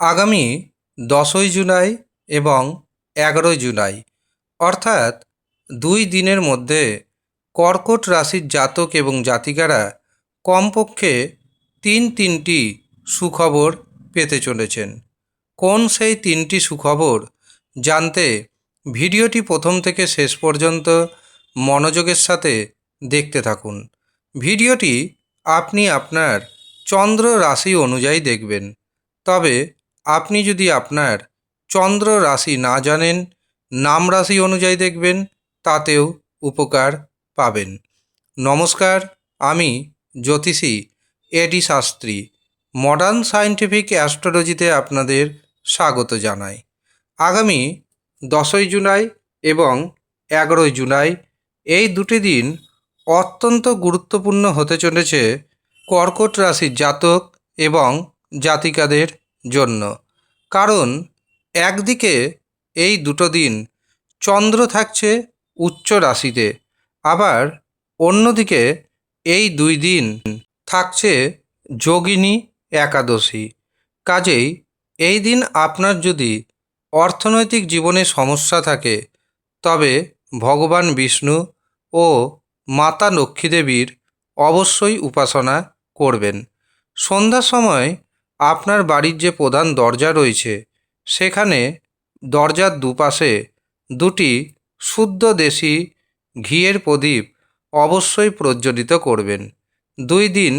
আগামী 10ই জুলাই এবং 11ই জুলাই অর্থাৎ 2 দিনের মধ্যে কর্কট রাশির জাতক এবং জাতিকারা কমপক্ষে তিনটি সুখবর পেতে চলেছেন। কোন সেই 3টি সুখবর জানতে ভিডিওটি প্রথম থেকে শেষ পর্যন্ত মনোযোগের সাথে দেখতে থাকুন। ভিডিওটি আপনি আপনার চন্দ্র রাশি অনুযায়ী দেখবেন। তবে আপনি যদি আপনার চন্দ্র রাশি না জানেন, নাম রাশি অনুযায়ী দেখবেন, তাতেও উপকার পাবেন। নমস্কার, আমি জ্যোতিষী এডি শাস্ত্রী মডার্ন সায়েন্টিফিক অ্যাস্ট্রোলজিতে আপনাদের স্বাগত জানাই। আগামী 10ই জুলাই এবং 11ই জুলাই এই দুটি দিন অত্যন্ত গুরুত্বপূর্ণ হতে চলেছে কর্কট রাশির জাতক এবং জাতিকাদের জন্য। কারণ একদিকে এই দুটো দিন চন্দ্র থাকছে উচ্চ রাশিতে, আবার অন্যদিকে এই 2 দিন থাকছে যোগিনী একাদশী। কাজেই এই দিন আপনার যদি অর্থনৈতিক জীবনে সমস্যা থাকে, তবে ভগবান বিষ্ণু ও মাতা লক্ষ্মী দেবীর অবশ্যই উপাসনা করবেন। সন্ধ্যার সময় আপনার বাড়ির যে প্রধান দরজা রয়েছে, সেখানে দরজার দুপাশে 2টি শুদ্ধ দেশি ঘিয়ের প্রদীপ অবশ্যই প্রজ্বলিত করবেন। 2 দিন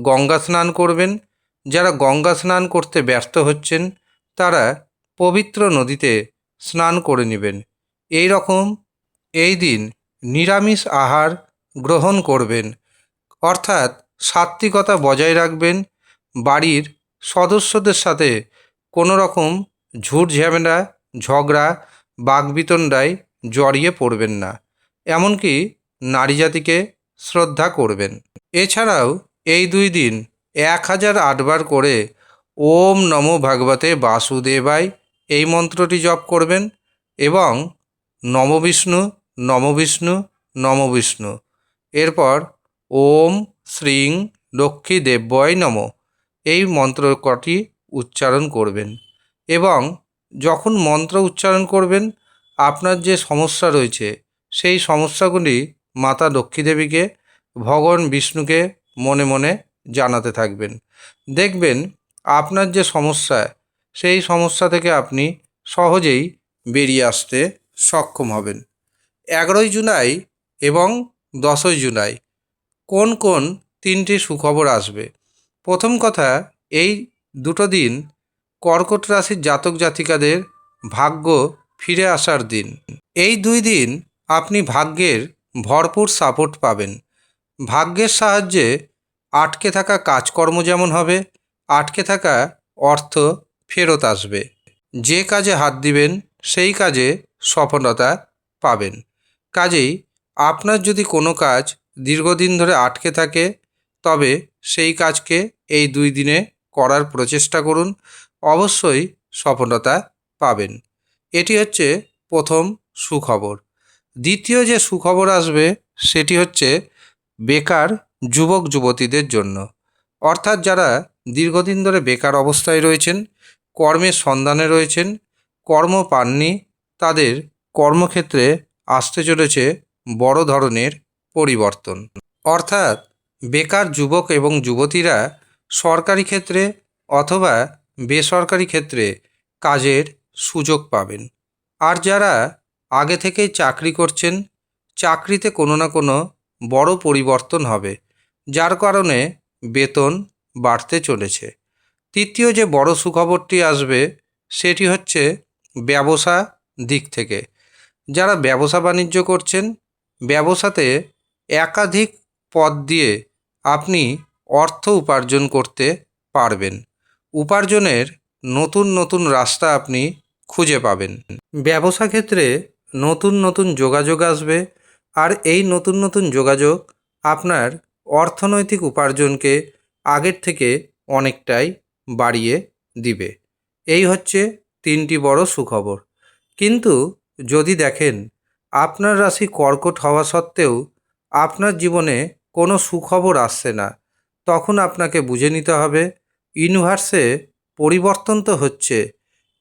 গঙ্গা স্নান করবেন। যারা গঙ্গা স্নান করতে ব্যর্থ হচ্ছেন, তারা পবিত্র নদীতে স্নান করে নেবেন। এই রকম এই দিন নিরামিষ আহার গ্রহণ করবেন, অর্থাৎ সাত্ত্বিকতা বজায় রাখবেন। বাড়ির সদস্যদের সাথে কোনো রকম ঝুট ঝামেলা, ঝগড়া, বাকবিতণ্ডায় জড়িয়ে পড়বেন না। এমনকি নারী জাতিকে শ্রদ্ধা করবেন। এছাড়াও এই 2 দিন 1008 বার করে ওম নমো ভগবতে বাসুদেবায় এই মন্ত্রটি জপ করবেন এবং নমো বিষ্ণু নমো বিষ্ণু নমো বিষ্ণু, এরপর ওম শ্রীং লক্ষ্মী দেব্যয় নমঃ এই মন্ত্র কটি উচ্চারণ করবেন। এবং যখন মন্ত্র উচ্চারণ করবেন, আপনার যে সমস্যা রয়েছে সেই সমস্যাগুলি মাতা লক্ষ্মী দেবীকে, ভগবান বিষ্ণুকে মনে মনে জানাতে থাকবেন। দেখবেন আপনার যে সমস্যা, সেই সমস্যা থেকে আপনি সহজেই বেরিয়ে আসতে সক্ষম হবেন। 11ই জুলাই এবং 10ই জুলাই কোন কোন 3টি সুখবর আসবে? প্রথম কথা, এই দুটো দিন কর্কট রাশির জাতক জাতিকাদের ভাগ্য ফিরে আসার দিন। এই 2 দিন আপনি ভাগ্যের ভরপুর সাপোর্ট পাবেন। ভাগ্যের সাহায্যে আটকে থাকা কাজকর্ম যেমন হবে, আটকে থাকা অর্থ ফেরত আসবে। যে কাজে হাত দিবেন সেই কাজে সফলতা পাবেন। কাজেই আপনার যদি কোনো কাজ দীর্ঘদিন ধরে আটকে থাকে, তবে সেই কাজকে এই 2 দিনে করার প্রচেষ্টা করুন, অবশ্যই সফলতা পাবেন। এটি হচ্ছে প্রথম সুখবর। দ্বিতীয় যে সুখবর আসবে সেটি হচ্ছে বেকার যুবক যুবতীদের জন্য। অর্থাৎ যারা দীর্ঘদিন ধরে বেকার অবস্থায় রয়েছেন, কর্মের সন্ধানে রয়েছেন, কর্ম পাননি, তাদের কর্মক্ষেত্রে আসতে চলেছে বড় ধরনের পরিবর্তন। অর্থাৎ বেকার যুবক এবং যুবতীরা সরকারি ক্ষেত্রে অথবা বেসরকারি ক্ষেত্রে কাজের সুযোগ পাবেন। আর যারা আগে থেকেই চাকরি করছেন, চাকরিতে কোনো না কোনো বড় পরিবর্তন হবে, যার কারণে বেতন বাড়তে চলেছে। তৃতীয় যে বড় সুখবরটি আসবে সেটি হচ্ছে ব্যবসা দিক থেকে। যারা ব্যবসা বাণিজ্য করছেন, ব্যবসাতে একাধিক পথ দিয়ে আপনি অর্থ উপার্জন করতে পারবেন। উপার্জনের নতুন নতুন রাস্তা আপনি খুঁজে পাবেন। ব্যবসা ক্ষেত্রে নতুন নতুন যোগাযোগ আসবে, আর এই নতুন নতুন যোগাযোগ আপনার অর্থনৈতিক উপার্জনকে আগের থেকে অনেকটাই বাড়িয়ে দিবে। এই হচ্ছে 3টি বড় সুখবর। কিন্তু যদি দেখেন আপনার রাশি কর্কট হওয়া সত্ত্বেও আপনার জীবনে কোনো সুখবর আসছে না, তখন আপনাকে বুঝে নিতে হবে ইউনিভার্সে পরিবর্তন তো হচ্ছে,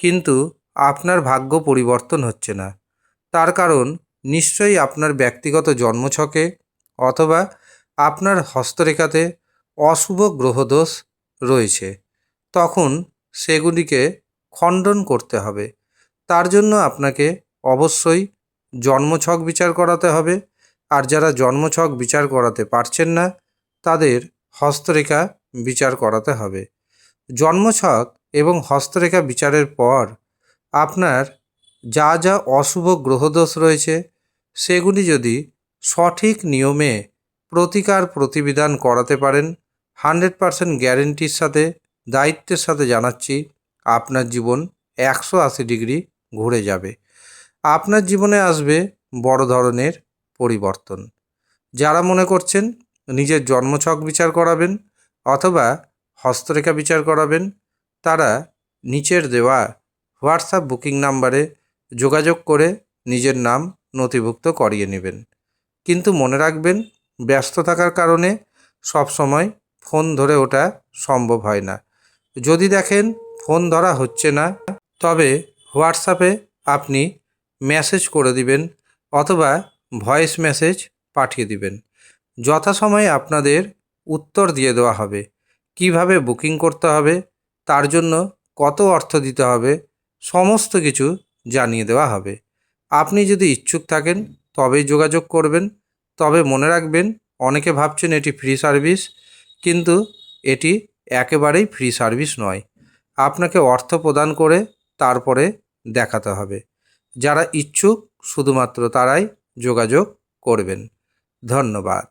কিন্তু আপনার ভাগ্য পরিবর্তন হচ্ছে না। তার কারণ নিশ্চয়ই আপনার ব্যক্তিগত জন্মছকে অথবা আপনার হস্তরেখাতে অশুভ গ্রহদোষ রয়েছে। তখন সেগুলিকে খণ্ডন করতে হবে। তার জন্য আপনাকে অবশ্যই জন্মছক বিচার করাতে হবে। আর যারা জন্মছক বিচার করাতে পারছেন না, তাদের হস্তরেখা বিচার করাতে হবে। জন্মছক এবং হস্তরেখা বিচারের পর আপনার যা যা অশুভ গ্রহদোষ রয়েছে সেগুলি যদি সঠিক নিয়মে প্রতিকার প্রতিবিধান করাতে পারেন, 100% গ্যারেন্টির সাথে দায়িত্বের সাথে জানাচ্ছি, আপনার জীবন 180 ডিগ্রি ঘুরে যাবে। আপনার জীবনে আসবে বড় ধরনের পরিবর্তন। যারা মনে করছেন নিজের জন্মছক বিচার করাবেন অথবা হস্তরেখা বিচার করাবেন, তারা নিচের দেওয়া হোয়াটসঅ্যাপ বুকিং নাম্বারে যোগাযোগ করে নিজের নাম নথিভুক্ত করিয়ে নেবেন। কিন্তু মনে রাখবেন, ব্যস্ত থাকার কারণে সব সময় ফোন ধরে ওঠা সম্ভব হয় না। যদি দেখেন ফোন ধরা হচ্ছে না, তবে হোয়াটসঅ্যাপে আপনি মেসেজ করে দিবেন অথবা ভয়েস মেসেজ পাঠিয়ে দিবেন। যথাসময়ে আপনাদের উত্তর দিয়ে দেওয়া হবে। কিভাবে বুকিং করতে হবে, তার জন্য কত অর্থ দিতে হবে, সমস্ত কিছু জানিয়ে দেওয়া হবে। আপনি যদি ইচ্ছুক থাকেন তবেই যোগাযোগ করবেন। তবে মনে রাখবেন, অনেকে ভাবছেন এটি ফ্রি সার্ভিস, কিন্তু এটি একেবারেই ফ্রি সার্ভিস নয়। আপনাকে অর্থ প্রদান করে তারপরে দেখাতে হবে। যারা ইচ্ছুক শুধুমাত্র তারাই যোগাযোগ করবেন। ধন্যবাদ।